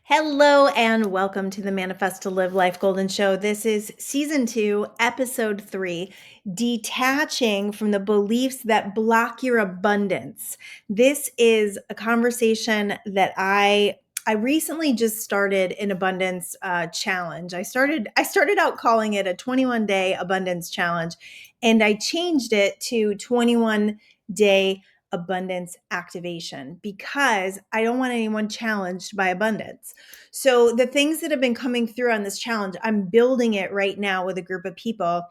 Hello and welcome to the Manifest to Live Life Golden Show. This is season 2, episode 3, detaching from the beliefs that block your abundance. This is a conversation that I recently just started an abundance challenge. I started out calling it a 21-day abundance challenge, and I changed it to 21-day abundance activation because I don't want anyone challenged by abundance. So the things that have been coming through on this challenge, I'm building it right now with a group of people.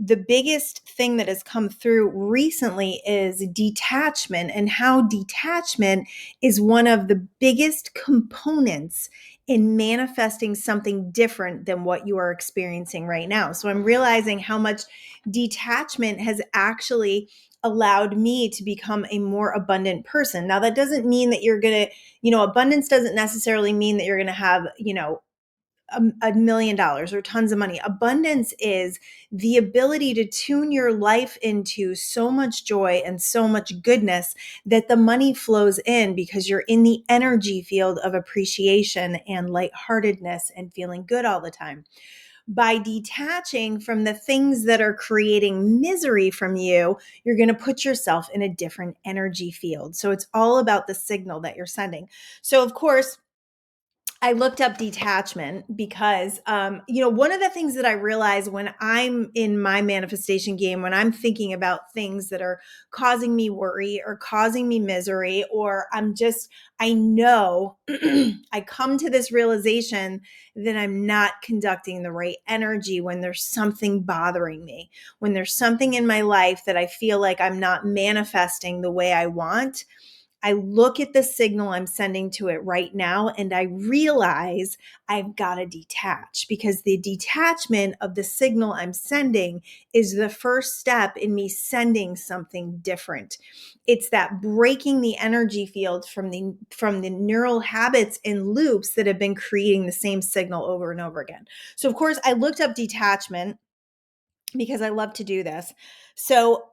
The biggest thing that has come through recently is detachment, and how detachment is one of the biggest components in manifesting something different than what you are experiencing right now. So I'm realizing how much detachment has actually allowed me to become a more abundant person. Now, that doesn't mean that you're going to, abundance doesn't necessarily mean that you're going to have, $1 million or tons of money. Abundance is the ability to tune your life into so much joy and so much goodness that the money flows in because you're in the energy field of appreciation and lightheartedness and feeling good all the time. By detaching from the things that are creating misery from you, you're going to put yourself in a different energy field. So it's all about the signal that you're sending. So, of course, I looked up detachment because, one of the things that I realize when I'm in my manifestation game, when I'm thinking about things that are causing me worry or causing me misery, or I know I come to this realization that I'm not conducting the right energy when there's something bothering me, when there's something in my life that I feel like I'm not manifesting the way I want. I look at the signal I'm sending to it right now and I realize I've got to detach, because the detachment of the signal I'm sending is the first step in me sending something different. It's that breaking the energy field from the neural habits and loops that have been creating the same signal over and over again. So of course I looked up detachment because I love to do this. So,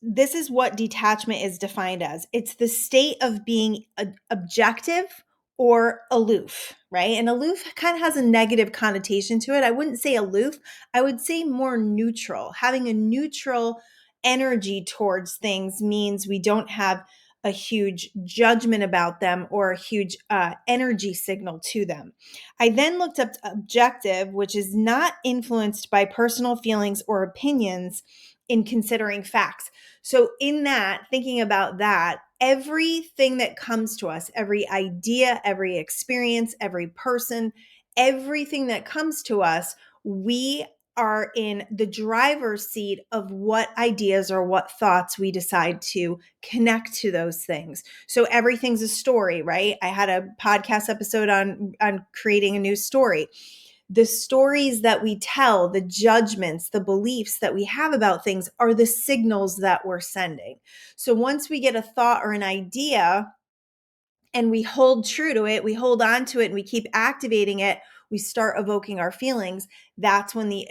this is what detachment is defined as. It's the state of being objective or aloof, right? And aloof kind of has a negative connotation to it. I wouldn't say aloof, I would say more neutral. Having a neutral energy towards things means we don't have a huge judgment about them or a huge energy signal to them. I then looked up objective, which is not influenced by personal feelings or opinions in considering facts. So, in that, thinking about that, everything that comes to us, every idea, every experience, every person, everything that comes to us, we are in the driver's seat of what ideas or what thoughts we decide to connect to those things. So everything's a story, right? I had a podcast episode on creating a new story. The stories that we tell, the judgments, the beliefs that we have about things are the signals that we're sending. So once we get a thought or an idea and we hold true to it, we hold on to it and we keep activating it, we start evoking our feelings. That's when the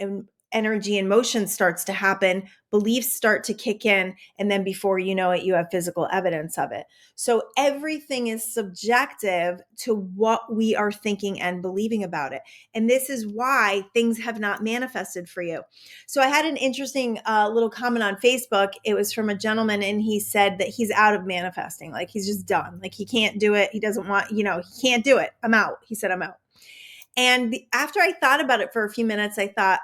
energy and motion starts to happen, beliefs start to kick in, and then before you know it, you have physical evidence of it. So everything is subjective to what we are thinking and believing about it. And this is why things have not manifested for you. So I had an interesting little comment on Facebook. It was from a gentleman, and he said that he's out of manifesting. Like, he's just done. Like, he can't do it. He doesn't want, he can't do it. I'm out. He said, I'm out. And after I thought about it for a few minutes, I thought,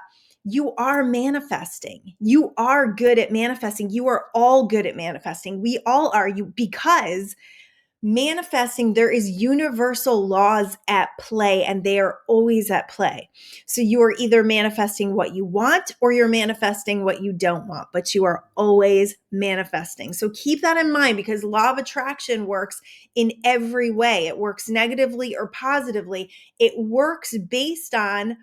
you are manifesting. You are good at manifesting. You are all good at manifesting. We all are, because manifesting, there is universal laws at play, and they are always at play. So you are either manifesting what you want or you're manifesting what you don't want, but you are always manifesting. So keep that in mind, because law of attraction works in every way. It works negatively or positively. It works based on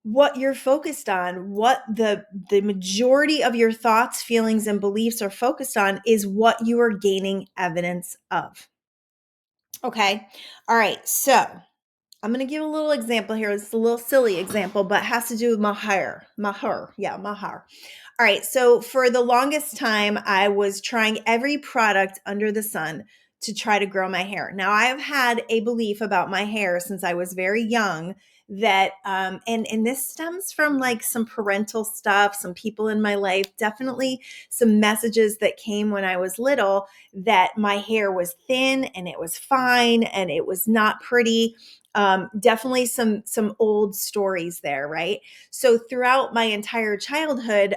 what you're focused on. What the majority of your thoughts, feelings, and beliefs are focused on is what you are gaining evidence of. Okay. All right. So I'm going to give a little example here. It's a little silly example, but it has to do with my hair. My hair. Yeah, my hair. All right. So for the longest time, I was trying every product under the sun to try to grow my hair. Now, I have had a belief about my hair since I was very young that and this stems from like some parental stuff, some people in my life, definitely some messages that came when I was little, that my hair was thin and it was fine and it was not pretty. Definitely some old stories there, right? So throughout my entire childhood,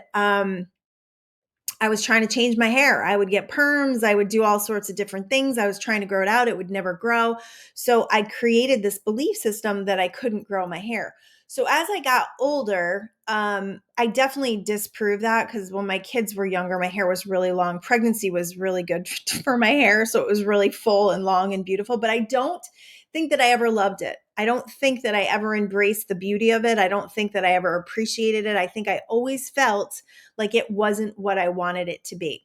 I was trying to change my hair. I would get perms. I would do all sorts of different things. I was trying to grow it out. It would never grow. So I created this belief system that I couldn't grow my hair. So as I got older, I definitely disproved that, because when my kids were younger, my hair was really long. Pregnancy was really good for my hair. So it was really full and long and beautiful. But I don't think that I ever loved it. I don't think that I ever embraced the beauty of it. I don't think that I ever appreciated it. I think I always felt like it wasn't what I wanted it to be.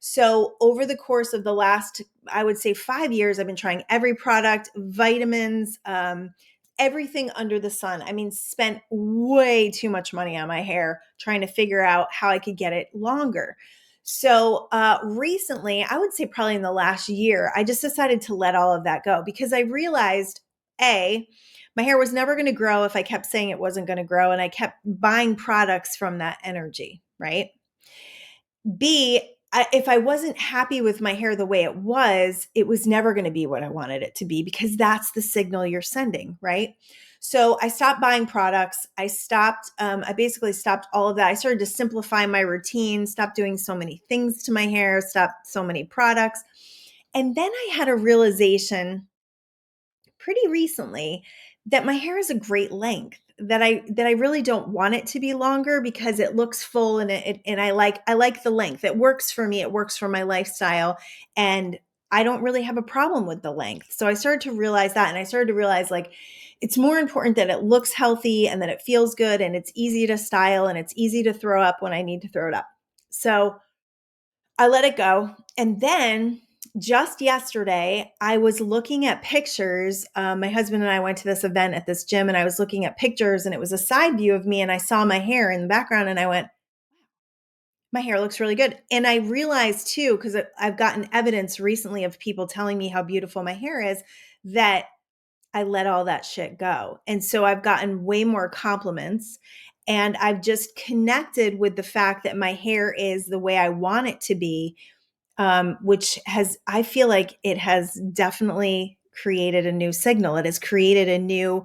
So over the course of the last, I would say 5 years, I've been trying every product, vitamins, everything under the sun. I mean, spent way too much money on my hair trying to figure out how I could get it longer. So recently, I would say probably in the last year, I just decided to let all of that go, because I realized, A, my hair was never going to grow if I kept saying it wasn't going to grow, and I kept buying products from that energy, right? B, if I wasn't happy with my hair the way it was never going to be what I wanted it to be, because that's the signal you're sending, right? So I stopped buying products. I basically stopped all of that. I started to simplify my routine, stopped doing so many things to my hair, stopped so many products. And then I had a realization pretty recently that my hair is a great length, that I really don't want it to be longer, because it looks full, and I like the length. It works for me, it works for my lifestyle, and I don't really have a problem with the length. So I started to realize that, and I started to realize, like, it's more important that it looks healthy and that it feels good and it's easy to style and it's easy to throw up when I need to throw it up. So I let it go. And then just yesterday, I was looking at pictures. My husband and I went to this event at this gym, and I was looking at pictures, and it was a side view of me. And I saw my hair in the background, and I went, my hair looks really good. And I realized too, because I've gotten evidence recently of people telling me how beautiful my hair is, that I let all that shit go. And so I've gotten way more compliments, and I've just connected with the fact that my hair is the way I want it to be, I feel like it has definitely created a new signal. It has created a new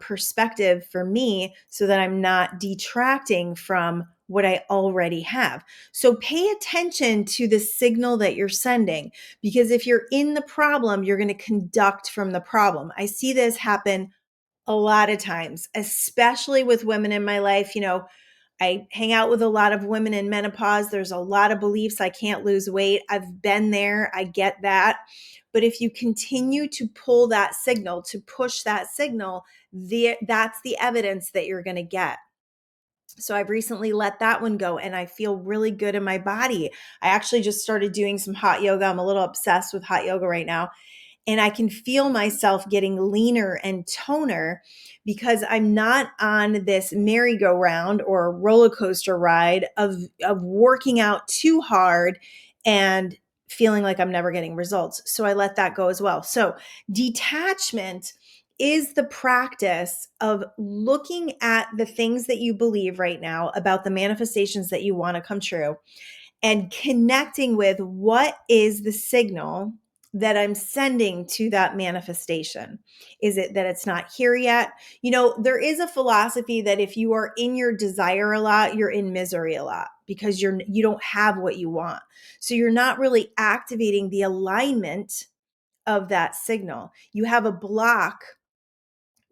perspective for me, so that I'm not detracting from what I already have. So pay attention to the signal that you're sending, because if you're in the problem, you're going to conduct from the problem. I see this happen a lot of times, especially with women in my life. I hang out with a lot of women in menopause. There's a lot of beliefs I can't lose weight. I've been there. I get that. But if you continue to pull that signal, to push that signal, that's the evidence that you're going to get. So I've recently let that one go, and I feel really good in my body. I actually just started doing some hot yoga. I'm a little obsessed with hot yoga right now. And I can feel myself getting leaner and toner, because I'm not on this merry-go-round or roller coaster ride of working out too hard and feeling like I'm never getting results. So I let that go as well. So detachment is the practice of looking at the things that you believe right now about the manifestations that you want to come true, and connecting with what is the signal that I'm sending to that manifestation. Is it that it's not here yet? There is a philosophy that if you are in your desire a lot, you're in misery a lot, because you don't have what you want. So you're not really activating the alignment of that signal. You have a block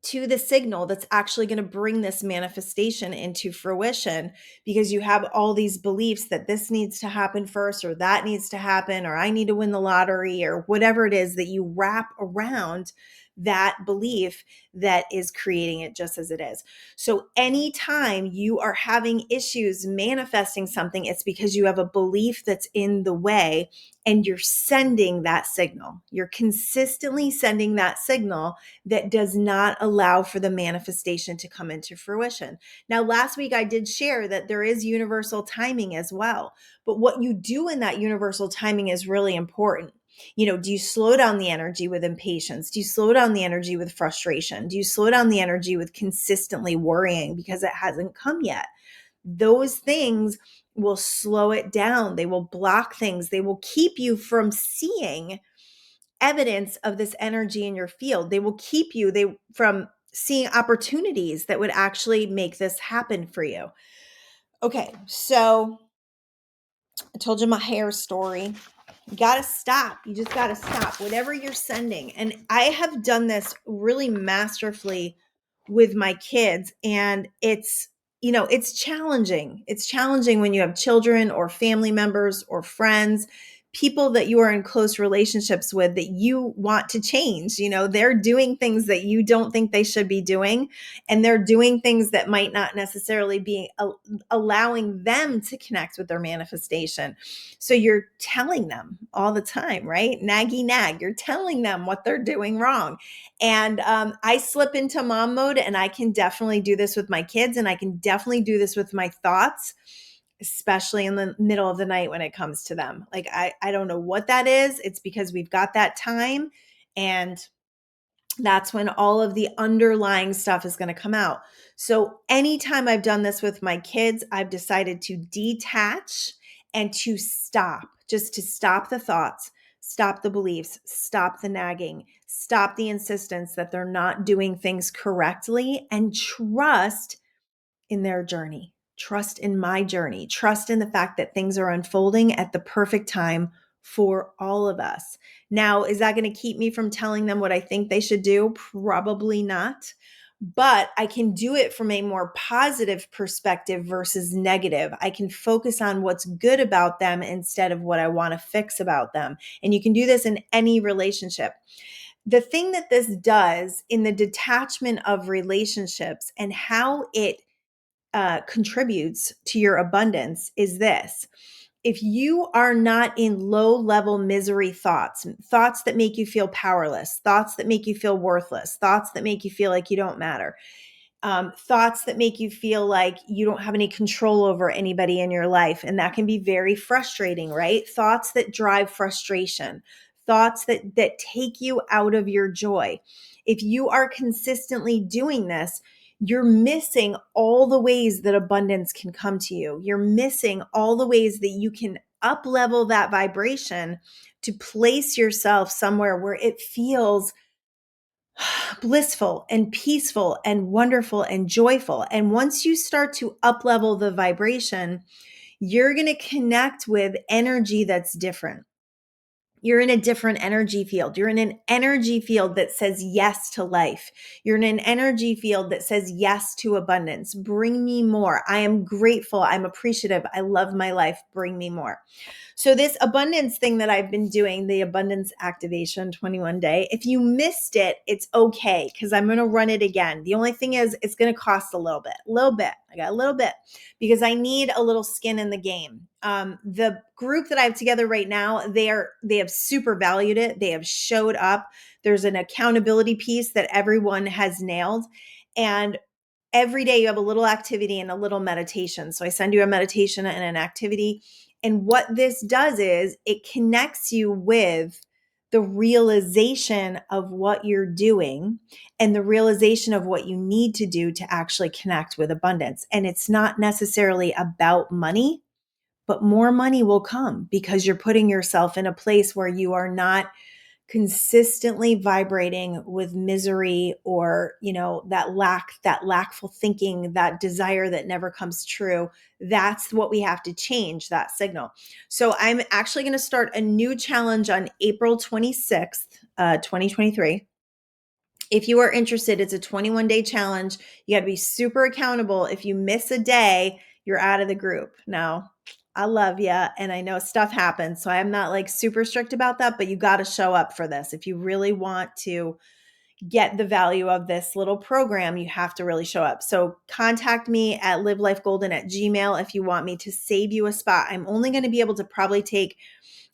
to the signal that's actually going to bring this manifestation into fruition, because you have all these beliefs that this needs to happen first, or that needs to happen, or I need to win the lottery, or whatever it is that you wrap around that belief that is creating it just as it is. So anytime you are having issues manifesting something, it's because you have a belief that's in the way, and you're sending that signal. You're consistently sending that signal that does not allow for the manifestation to come into fruition. Now, last week I did share that there is universal timing as well, but what you do in that universal timing is really important. Do you slow down the energy with impatience? Do you slow down the energy with frustration? Do you slow down the energy with consistently worrying because it hasn't come yet? Those things will slow it down. They will block things. They will keep you from seeing evidence of this energy in your field. They will keep you from seeing opportunities that would actually make this happen for you. Okay, so I told you my hair story. You got to stop. You just got to stop whatever you're sending. And I have done this really masterfully with my kids, and it's challenging. It's challenging when you have children or family members or friends, people that you are in close relationships with that you want to change. They're doing things that you don't think they should be doing, and they're doing things that might not necessarily be allowing them to connect with their manifestation. So you're telling them all the time, right? Naggy nag. You're telling them what they're doing wrong. And I slip into mom mode, and I can definitely do this with my kids, and I can definitely do this with my thoughts, especially in the middle of the night when it comes to them. Like, I don't know what that is. It's because we've got that time, and that's when all of the underlying stuff is going to come out. So anytime I've done this with my kids, I've decided to detach and to stop, just to stop the thoughts, stop the beliefs, stop the nagging, stop the insistence that they're not doing things correctly, and trust in their journey. Trust in my journey. Trust in the fact that things are unfolding at the perfect time for all of us. Now, is that going to keep me from telling them what I think they should do? Probably not. But I can do it from a more positive perspective versus negative. I can focus on what's good about them instead of what I want to fix about them. And you can do this in any relationship. The thing that this does in the detachment of relationships and how it contributes to your abundance is this. If you are not in low level misery thoughts that make you feel powerless, thoughts that make you feel worthless, thoughts that make you feel like you don't matter, thoughts that make you feel like you don't have any control over anybody in your life. And that can be very frustrating, right? Thoughts that drive frustration, thoughts that take you out of your joy. If you are consistently doing this, you're missing all the ways that abundance can come to you. You're missing all the ways that you can up level that vibration to place yourself somewhere where it feels blissful and peaceful and wonderful and joyful. And once you start to up level the vibration, you're going to connect with energy that's different. You're in a different energy field. You're in an energy field that says yes to life. You're in an energy field that says yes to abundance. Bring me more. I am grateful. I'm appreciative. I love my life. Bring me more. So this abundance thing that I've been doing, the abundance activation 21 day, if you missed it, it's okay because I'm going to run it again. The only thing is it's going to cost a little bit. I got a little bit because I need a little skin in the game. The group that I have together right now, they have super valued it. They have showed up. There's an accountability piece that everyone has nailed. And every day you have a little activity and a little meditation. So I send you a meditation and an activity. And what this does is it connects you with the realization of what you're doing and the realization of what you need to do to actually connect with abundance. And it's not necessarily about money, but more money will come because you're putting yourself in a place where you are not consistently vibrating with misery or, that lackful thinking, that desire that never comes true. That's what we have to change, that signal. So I'm actually going to start a new challenge on April 26th, 2023. If you are interested, it's a 21-day challenge. You got to be super accountable. If you miss a day, you're out of the group. Now, I love you, and I know stuff happens, so I'm not like super strict about that, but you got to show up for this. If you really want to get the value of this little program, you have to really show up. So contact me at livelifegolden@gmail if you want me to save you a spot. I'm only going to be able to probably take,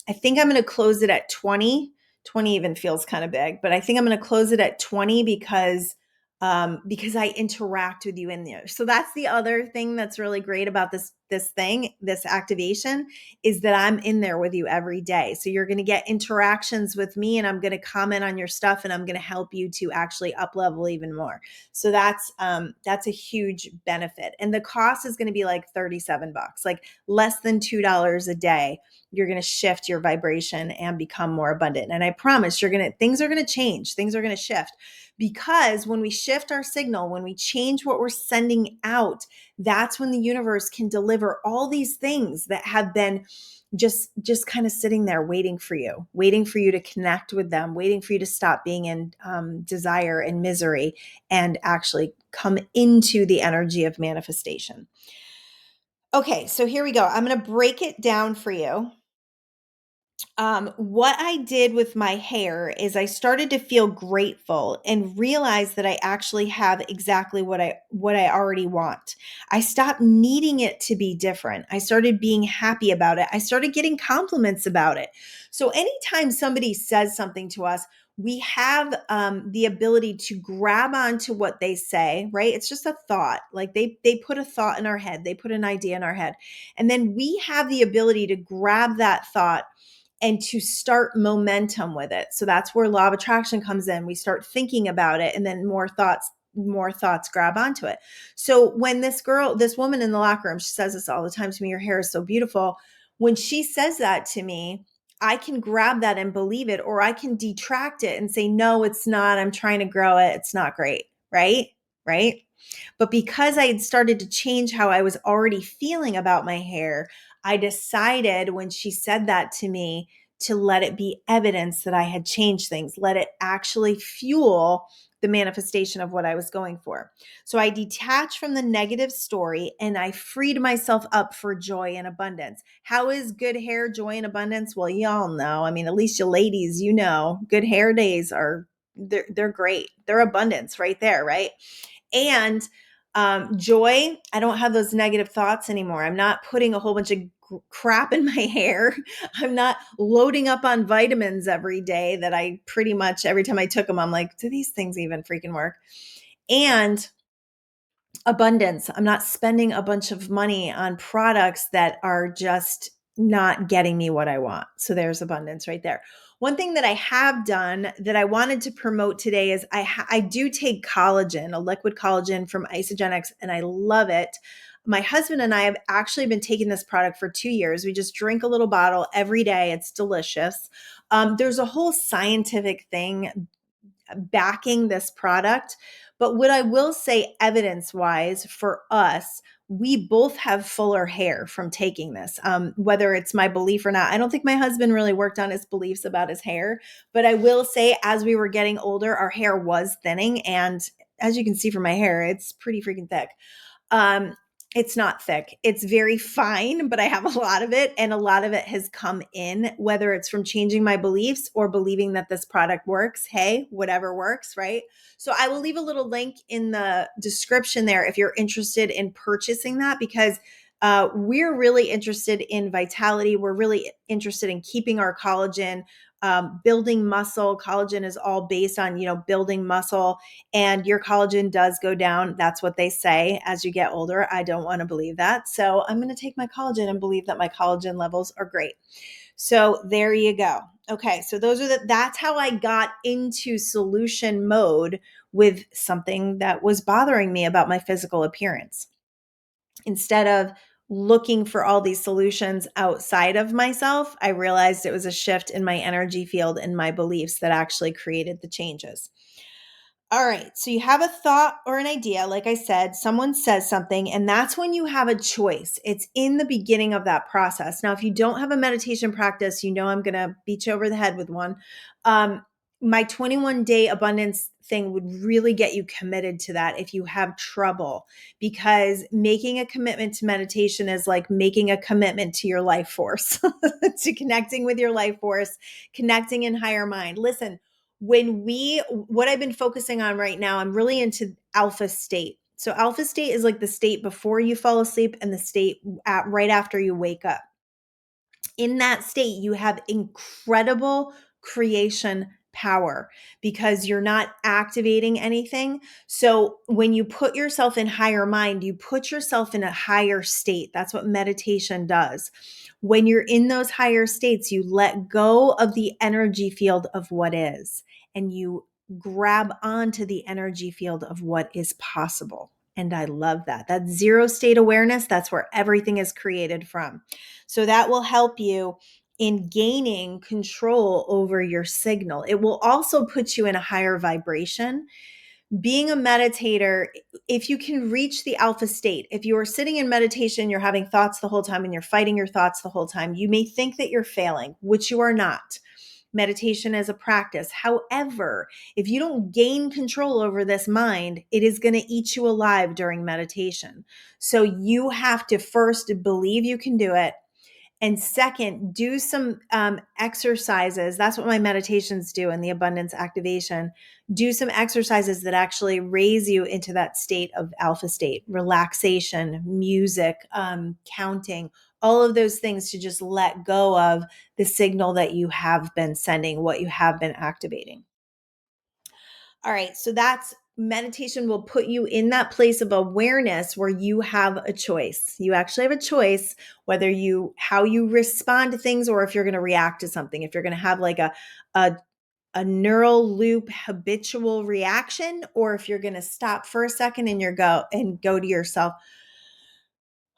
I think I'm going to close it at 20. 20 even feels kind of big, but I think I'm going to close it at 20 because I interact with you in there. So that's the other thing that's really great about this this activation, is that I'm in there with you every day. So you're going to get interactions with me, and I'm going to comment on your stuff, and I'm going to help you to actually up level even more. So that's a huge benefit. And the cost is going to be like $37, like less than $2 a day. You're going to shift your vibration and become more abundant. And I promise things are going to change. Things are going to shift, because when we shift our signal, when we change what we're sending out, that's when the universe can deliver all these things that have been just kind of sitting there waiting for you to connect with them, waiting for you to stop being in desire and misery and actually come into the energy of manifestation. Okay, so here we go. I'm going to break it down for you. What I did with my hair is I started to feel grateful and realized that I actually have exactly what I already want. I stopped needing it to be different. I started being happy about it. I started getting compliments about it. So anytime somebody says something to us, we have the ability to grab onto what they say, right? It's just a thought. Like they put a thought in our head, they put an idea in our head, and then we have the ability to grab that thought and to start momentum with it. So that's where law of attraction comes in. We start thinking about it, and then more thoughts grab onto it. So when this woman in the locker room, she says this all the time to me, your hair is so beautiful. When she says that to me, I can grab that and believe it, or I can detract it and say, no, it's not. I'm trying to grow it. It's not great. Right. Right. But because I had started to change how I was already feeling about my hair, I decided when she said that to me to let it be evidence that I had changed things, let it actually fuel the manifestation of what I was going for. So I detached from the negative story and I freed myself up for joy and abundance. How is good hair, joy, and abundance? Well, y'all know. I mean, at least you ladies, good hair days they're great. They're abundance right there, right? And joy, I don't have those negative thoughts anymore. I'm not putting a whole bunch of crap in my hair. I'm not loading up on vitamins every day that I pretty much every time I took them, I'm like, do these things even freaking work? And abundance. I'm not spending a bunch of money on products that are just not getting me what I want. So there's abundance right there. One thing that I have done that I wanted to promote today is I do take collagen, a liquid collagen from Isogenics, and I love it. My husband and I have actually been taking this product for 2 years. We just drink a little bottle every day. It's delicious. There's a whole scientific thing backing this product. But what I will say, evidence wise, for us, we both have fuller hair from taking this. Whether it's my belief or not, I don't think my husband really worked on his beliefs about his hair. But I will say, as we were getting older, our hair was thinning. And as you can see from my hair, it's pretty freaking thick. Um, it's not thick. It's very fine, but I have a lot of it. And a lot of it has come in, whether it's from changing my beliefs or believing that this product works. Hey, whatever works, right? So I will leave a little link in the description there if you're interested in purchasing that, because we're really interested in vitality. We're really interested in keeping our collagen, building muscle. Collagen is all based on, building muscle, and your collagen does go down. That's what they say as you get older. I don't want to believe that. So I'm going to take my collagen and believe that my collagen levels are great. So there you go. Okay. So that's how I got into solution mode with something that was bothering me about my physical appearance. Instead of looking for all these solutions outside of myself, I realized it was a shift in my energy field and my beliefs that actually created the changes. All right. So you have a thought or an idea. Like I said, someone says something, and that's when you have a choice. It's in the beginning of that process. Now, if you don't have a meditation practice, I'm going to beat you over the head with one. My 21-day abundance thing would really get you committed to that if you have trouble, because making a commitment to meditation is like making a commitment to your life force, to connecting with your life force, connecting in higher mind. Listen, what I've been focusing on right now, I'm really into alpha state. So alpha state is like the state before you fall asleep and the state right after you wake up. In that state, you have incredible creation power because you're not activating anything. So when you put yourself in higher mind, you put yourself in a higher state. That's what meditation does. When you're in those higher states, you let go of the energy field of what is, and you grab onto the energy field of what is possible. And I love that. That zero state awareness, that's where everything is created from. So that will help you in gaining control over your signal. It will also put you in a higher vibration. Being a meditator, if you can reach the alpha state, if you are sitting in meditation, you're having thoughts the whole time and you're fighting your thoughts the whole time, you may think that you're failing, which you are not. Meditation is a practice. However, if you don't gain control over this mind, it is going to eat you alive during meditation. So you have to first believe you can do it. And second, do some exercises. That's what my meditations do in the abundance activation. Do some exercises that actually raise you into that state of alpha state, relaxation, music, counting, all of those things to just let go of the signal that you have been sending, what you have been activating. All right, so that's meditation will put you in that place of awareness where you have a choice. You actually have a choice whether how you respond to things or if you're going to react to something. If you're going to have like a a neural loop habitual reaction, or if you're going to stop for a second and go to yourself,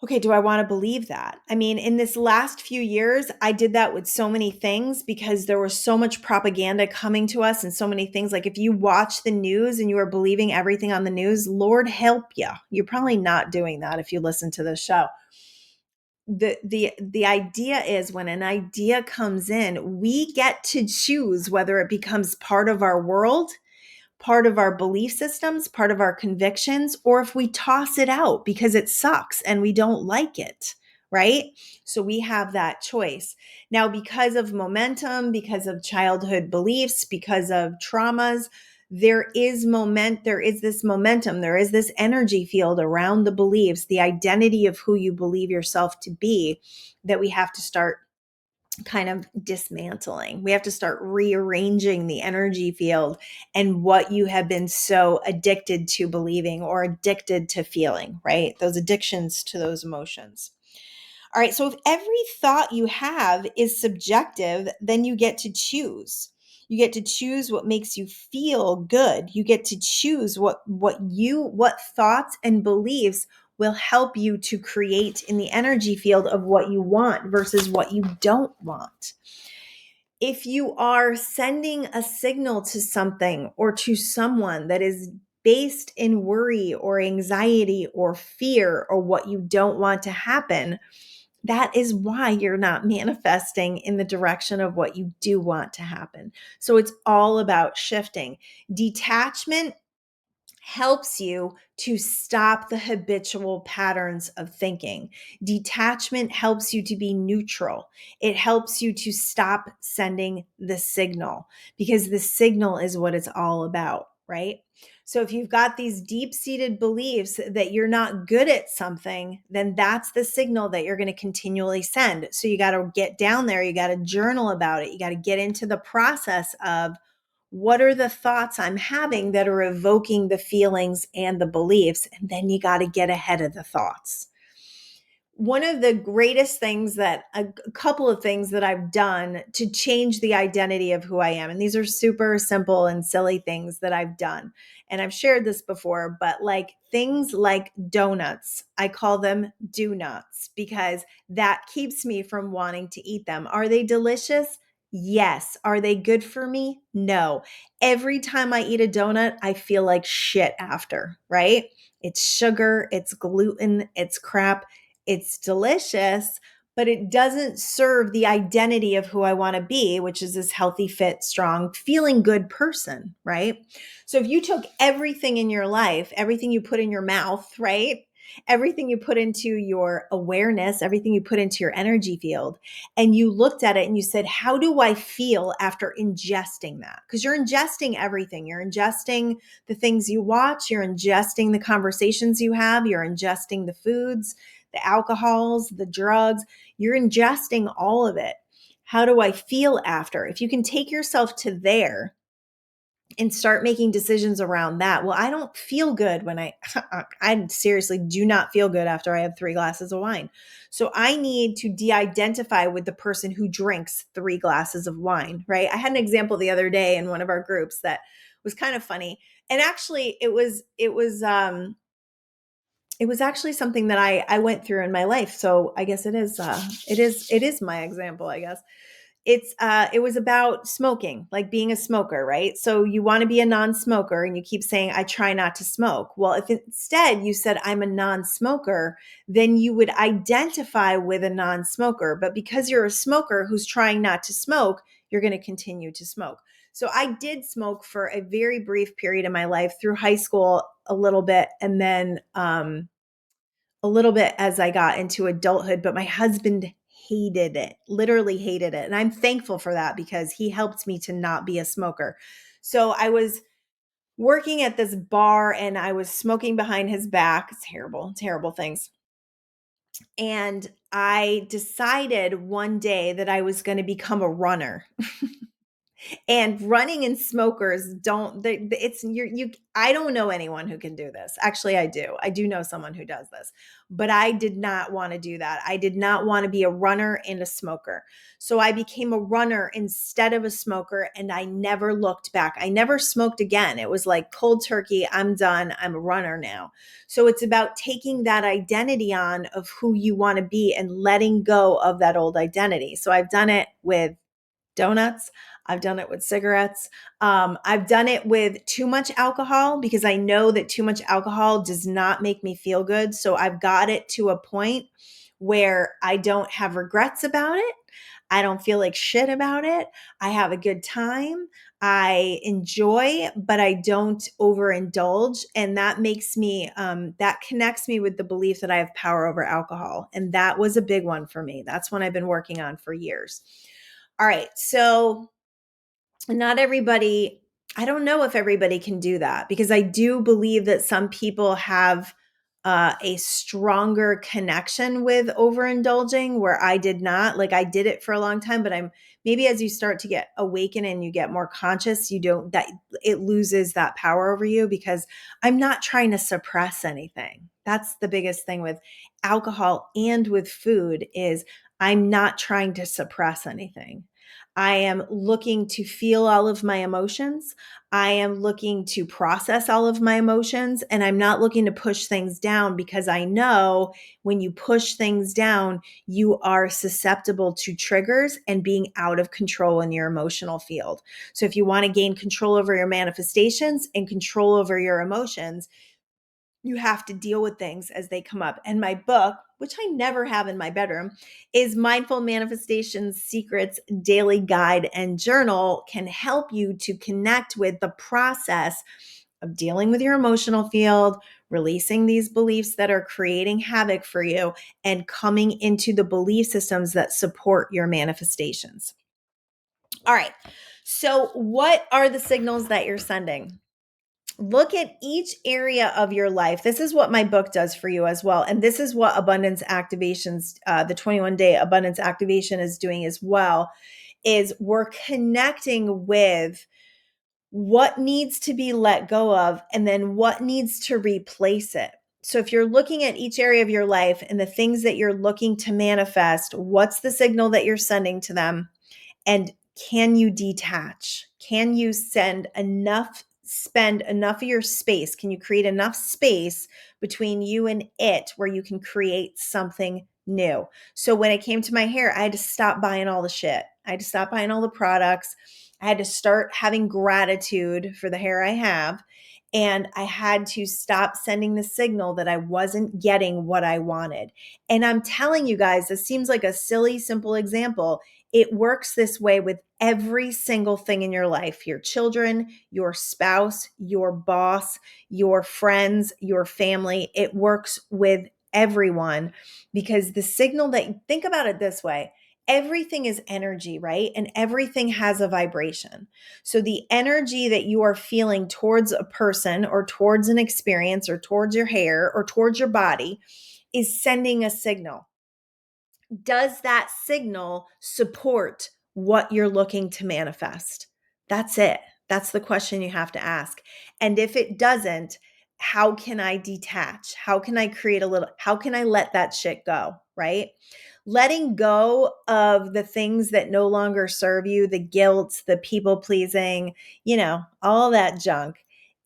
okay, do I want to believe that? I mean, in this last few years, I did that with so many things because there was so much propaganda coming to us and so many things. Like if you watch the news and you are believing everything on the news, Lord help you. You're probably not doing that if you listen to this show. The idea is when an idea comes in, we get to choose whether it becomes part of our world, part of our belief systems, part of our convictions, or if we toss it out because it sucks and we don't like it, right? So we have that choice. Now, because of momentum, because of childhood beliefs, because of traumas, there is this momentum, there is this energy field around the beliefs, the identity of who you believe yourself to be, that we have to start kind of dismantling. We have to start rearranging the energy field and what you have been so addicted to believing or addicted to feeling, right? Those addictions to those emotions. All right, so if every thought you have is subjective, then you get to choose. You get to choose what makes you feel good. You get to choose what thoughts and beliefs will help you to create in the energy field of what you want versus what you don't want. If you are sending a signal to something or to someone that is based in worry or anxiety or fear or what you don't want to happen, that is why you're not manifesting in the direction of what you do want to happen. So it's all about shifting. Detachment helps you to stop the habitual patterns of thinking. Detachment helps you to be neutral. It helps you to stop sending the signal because the signal is what it's all about, right? So if you've got these deep-seated beliefs that you're not good at something, then that's the signal that you're going to continually send. So you got to get down there, you got to journal about it, you got to get into the process of what are the thoughts I'm having that are evoking the feelings and the beliefs, and then you got to get ahead of the thoughts. One of the greatest things that a couple of things that I've done to change the identity of who I am, and these are super simple and silly things that I've done. And I've shared this before, but like things like donuts, I call them do nuts because that keeps me from wanting to eat them. Are they delicious? Yes. Are they good for me? No. Every time I eat a donut, I feel like shit after, right? It's sugar, it's gluten, it's crap. It's delicious, but it doesn't serve the identity of who I want to be, which is this healthy, fit, strong, feeling good person, right? So if you took everything in your life, everything you put in your mouth, right? Everything you put into your awareness, everything you put into your energy field, and you looked at it and you said, how do I feel after ingesting that? Because you're ingesting everything. You're ingesting the things you watch, you're ingesting the conversations you have, you're ingesting the foods, the alcohols, the drugs, you're ingesting all of it. How do I feel after? If you can take yourself to there, and start making decisions around that. Well, I don't feel good when I seriously do not feel good after I have 3 glasses of wine. So I need to de-identify with the person who drinks 3 glasses of wine, right? I had an example the other day in one of our groups that was kind of funny. And actually it was actually something that I went through in my life. So I guess it is my example, I guess. It was about smoking, like being a smoker, right? So you want to be a non-smoker and you keep saying I try not to smoke. Well, if instead you said I'm a non-smoker, then you would identify with a non-smoker. But because you're a smoker who's trying not to smoke, you're going to continue to smoke. So I did smoke for a very brief period of my life through high school a little bit, and then a little bit as I got into adulthood, but my husband hated it, literally hated it. And I'm thankful for that because he helped me to not be a smoker. So I was working at this bar and I was smoking behind his back. Terrible, terrible things. And I decided one day that I was going to become a runner. And running and smokers don't it's you I don't know anyone who can do this. Actually, I do know someone who does this, but I did not want to do that. I did not want to be a runner and a smoker. So I became a runner instead of a smoker, and I never looked back. I never smoked again. It was like cold turkey. I'm done. I'm a runner now. So it's about taking that identity on of who you want to be and letting go of that old identity. So I've done it with donuts. I've done it with cigarettes. I've done it with too much alcohol because I know that too much alcohol does not make me feel good. So I've got it to a point where I don't have regrets about it. I don't feel like shit about it. I have a good time. I enjoy, but I don't overindulge. And that makes me, that connects me with the belief that I have power over alcohol. And that was a big one for me. That's one I've been working on for years. All right. So not everybody, I don't know if everybody can do that because I do believe that some people have a stronger connection with overindulging where I did not. Like I did it for a long time, but I'm maybe as you start to get awakened and you get more conscious, you don't, that it loses that power over you because I'm not trying to suppress anything. That's the biggest thing with alcohol and with food is I'm not trying to suppress anything. I am looking to feel all of my emotions. I am looking to process all of my emotions, and I'm not looking to push things down because I know when you push things down, you are susceptible to triggers and being out of control in your emotional field. So if you want to gain control over your manifestations and control over your emotions, you have to deal with things as they come up. And my book, which I never have in my bedroom, is Mindful Manifestations Secrets Daily Guide and Journal, can help you to connect with the process of dealing with your emotional field, releasing these beliefs that are creating havoc for you, and coming into the belief systems that support your manifestations. All right. So, what are the signals that you're sending? Look at each area of your life. This is what my book does for you as well. And this is what abundance activations, the 21-day abundance activation is doing as well, is we're connecting with what needs to be let go of and then what needs to replace it. So if you're looking at each area of your life and the things that you're looking to manifest, what's the signal that you're sending to them? And can you detach? Can you spend enough of your space? Can you create enough space between you and it where you can create something new? So when it came to my hair, I had to stop buying all the shit. I had to stop buying all the products. I had to start having gratitude for the hair I have. And I had to stop sending the signal that I wasn't getting what I wanted. And I'm telling you guys, this seems like a silly, simple example. It works this way with every single thing in your life, your children, your spouse, your boss, your friends, your family. It works with everyone because the signal that, think about it this way, everything is energy, right? And everything has a vibration. So the energy that you are feeling towards a person or towards an experience or towards your hair or towards your body is sending a signal. Does that signal support what you're looking to manifest? That's it. That's the question you have to ask. And if it doesn't, how can I detach? How can I create how can I let that shit go? Right? Letting go of the things that no longer serve you, the guilt, the people pleasing, all that junk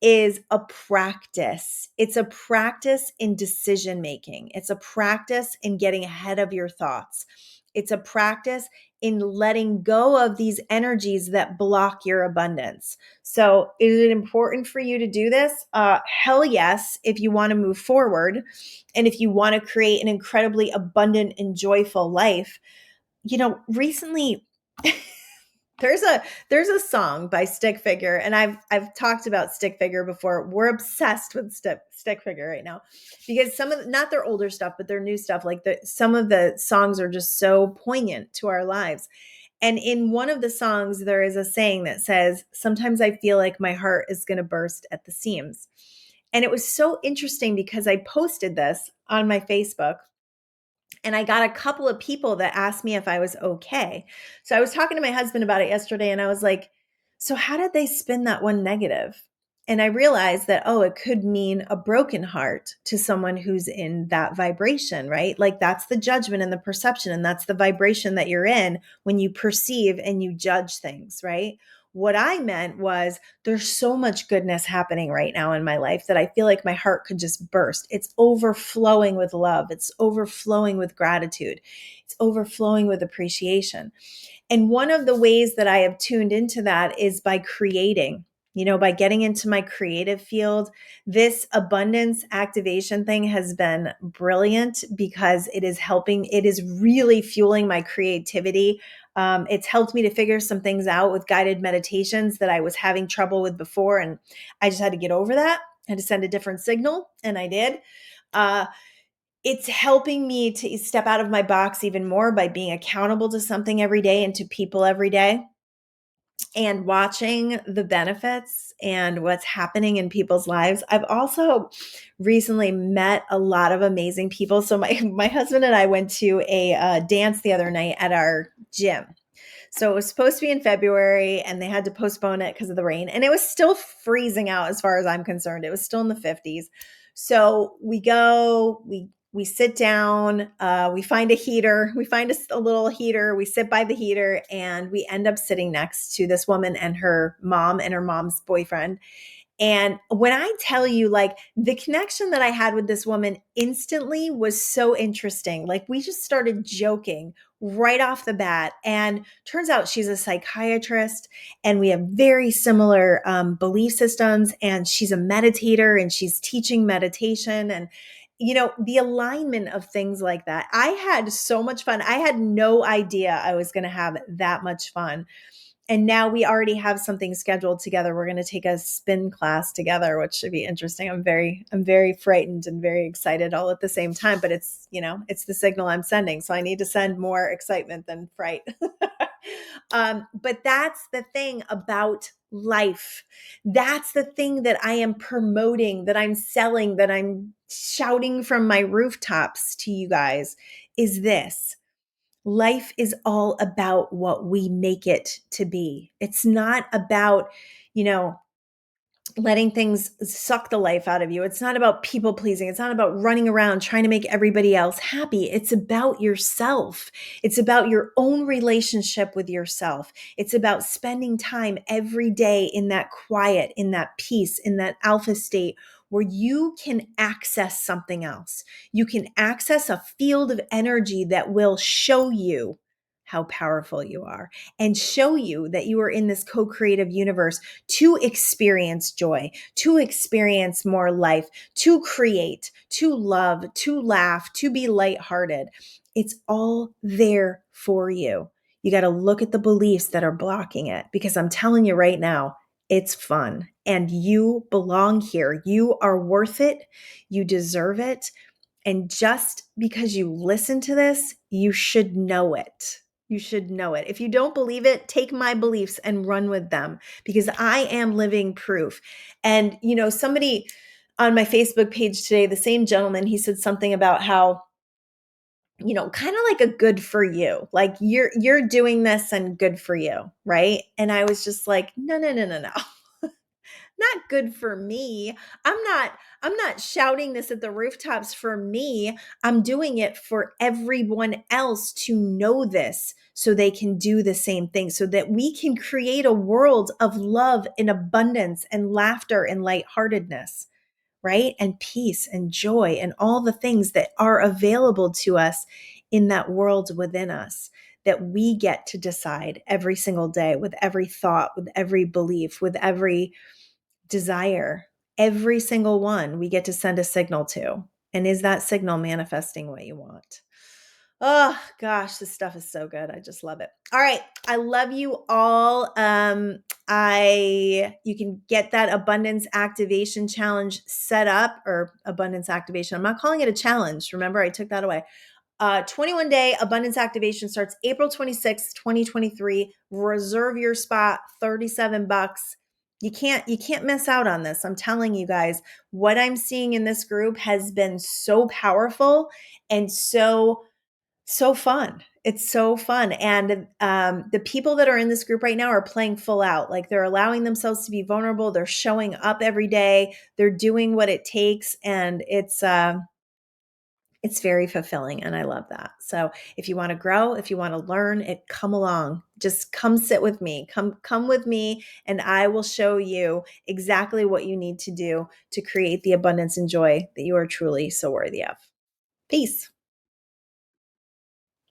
is a practice. It's a practice in decision making. It's a practice in getting ahead of your thoughts. It's a practice in letting go of these energies that block your abundance. So, is it important for you to do this? Hell yes, if you want to move forward and if you want to create an incredibly abundant and joyful life. Recently there's a song by Stick Figure, and I've talked about Stick Figure before. We're obsessed with Stick Figure right now because some of not their older stuff, but their new stuff. Like some of the songs are just so poignant to our lives. And in one of the songs, there is a saying that says, "Sometimes I feel like my heart is going to burst at the seams." And it was so interesting because I posted this on my Facebook and I got a couple of people that asked me if I was okay. So I was talking to my husband about it yesterday and I was like, so how did they spin that one negative? And I realized that, oh, it could mean a broken heart to someone who's in that vibration, right? Like that's the judgment and the perception. And that's the vibration that you're in when you perceive and you judge things, right? What I meant was there's so much goodness happening right now in my life that I feel like my heart could just burst. It's overflowing with love. It's overflowing with gratitude. It's overflowing with appreciation. And one of the ways that I have tuned into that is by creating, by getting into my creative field. This abundance activation thing has been brilliant because it is really fueling my creativity. It's helped me to figure some things out with guided meditations that I was having trouble with before. And I just had to get over that. I had to send a different signal, and I did. It's helping me to step out of my box even more by being accountable to something every day and to people every day and watching the benefits and what's happening in people's lives. I've also recently met a lot of amazing people. So my husband and I went to a dance the other night at our gym. So it was supposed to be in February and they had to postpone it because of the rain. And it was still freezing out as far as I'm concerned. It was still in the 50s. So we go, we sit down, we find a heater, we find a little heater, we sit by the heater, and we end up sitting next to this woman and her mom and her mom's boyfriend. And when I tell you, like, the connection that I had with this woman instantly was so interesting. Like, we just started joking right off the bat. And turns out she's a psychiatrist and we have very similar belief systems. And she's a meditator and she's teaching meditation. And, the alignment of things like that. I had so much fun. I had no idea I was going to have that much fun. And now we already have something scheduled together. We're going to take a spin class together, which should be interesting. I'm very frightened and very excited all at the same time, but it's the signal I'm sending. So I need to send more excitement than fright. But that's the thing about life. That's the thing that I am promoting, that I'm selling, that I'm shouting from my rooftops to you guys is this. Life is all about what we make it to be. It's not about, you know, letting things suck the life out of you. It's not about people pleasing. It's not about running around trying to make everybody else happy. It's about yourself. It's about your own relationship with yourself. It's about spending time every day in that quiet, in that peace, in that alpha state where you can access something else. You can access a field of energy that will show you how powerful you are and show you that you are in this co-creative universe to experience joy, to experience more life, to create, to love, to laugh, to be lighthearted. It's all there for you. You got to look at the beliefs that are blocking it because I'm telling you right now, it's fun and you belong here. You are worth it. You deserve it. And just because you listen to this, you should know it. You should know it. If you don't believe it, take my beliefs and run with them because I am living proof. And, somebody on my Facebook page today, the same gentleman, he said something about how kind of like a good for you. Like you're doing this and good for you, right? And I was just like, no, no, no, no, no. Not good for me. I'm not shouting this at the rooftops for me. I'm doing it for everyone else to know this so they can do the same thing, so that we can create a world of love and abundance and laughter and lightheartedness, right? And peace and joy and all the things that are available to us in that world within us, that we get to decide every single day, with every thought, with every belief, with every desire. Every single one we get to send a signal to. And is that signal manifesting what you want? Oh gosh, this stuff is so good. I just love it. All right. I love you all. You can get that abundance activation challenge set up, or abundance activation. I'm not calling it a challenge. Remember, I took that away. 21-day abundance activation starts April 26th, 2023. Reserve your spot, $37. You can't miss out on this. I'm telling you guys, what I'm seeing in this group has been so powerful and so fun. It's so fun. And the people that are in this group right now are playing full out. Like, they're allowing themselves to be vulnerable. They're showing up every day. They're doing what it takes. And it's very fulfilling, and I love that. So if you want to grow, if you want to learn it, come along. Just come sit with me. Come with me, and I will show you exactly what you need to do to create the abundance and joy that you are truly so worthy of. Peace.